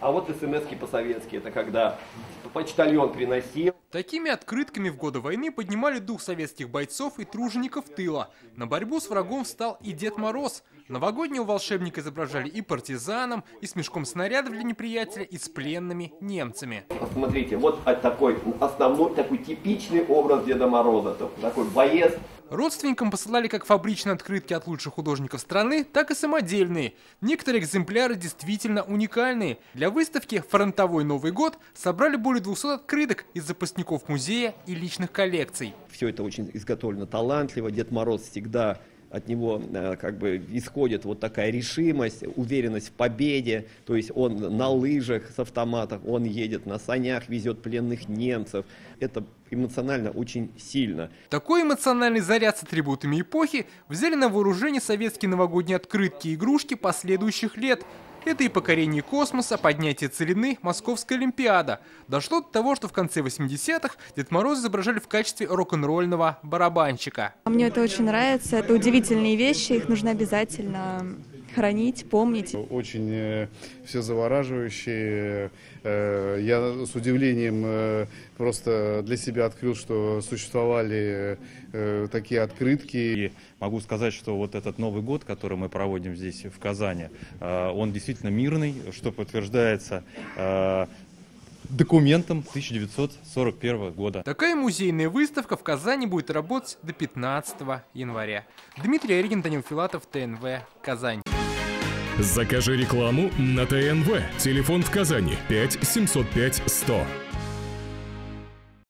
А вот смс-ки по-советски, это когда почтальон приносил. Такими открытками в годы войны поднимали дух советских бойцов и тружеников тыла. На борьбу с врагом встал и Дед Мороз. Новогоднего волшебника изображали и партизаном, и с мешком снарядов для неприятеля, и с пленными немцами. Смотрите, вот такой основной, такой типичный образ Деда Мороза. Такой боец. Родственникам посылали как фабричные открытки от лучших художников страны, так и самодельные. Некоторые экземпляры действительно уникальные. Для выставки «Фронтовой Новый год» собрали более 200 открыток из запасников музея и личных коллекций. Все это очень изготовлено талантливо. Дед Мороз всегда... От него как бы исходит вот такая решимость, уверенность в победе. То есть он на лыжах с автоматом, он едет на санях, везет пленных немцев. Это эмоционально очень сильно. Такой эмоциональный заряд с атрибутами эпохи взяли на вооружение советские новогодние открытки и игрушки последующих лет. Это и покорение космоса, поднятие целины, Московская Олимпиада. Дошло до того, что в конце 80-х Дед Мороз изображали в качестве рок-н-ролльного барабанщика. Мне это очень нравится, это удивительные вещи, их нужно обязательно хранить, помнить. Очень все завораживающе. Я с удивлением просто для себя открыл, что существовали такие открытки. И могу сказать, что вот этот Новый год, который мы проводим здесь в Казани, он действительно мирный, что подтверждается документом 1941 года. Такая музейная выставка в Казани будет работать до 15 января. Дмитрий Орегин, Данил Филатов, ТНВ, Казань. Закажи рекламу на ТНВ. Телефон в Казани 5 705 100.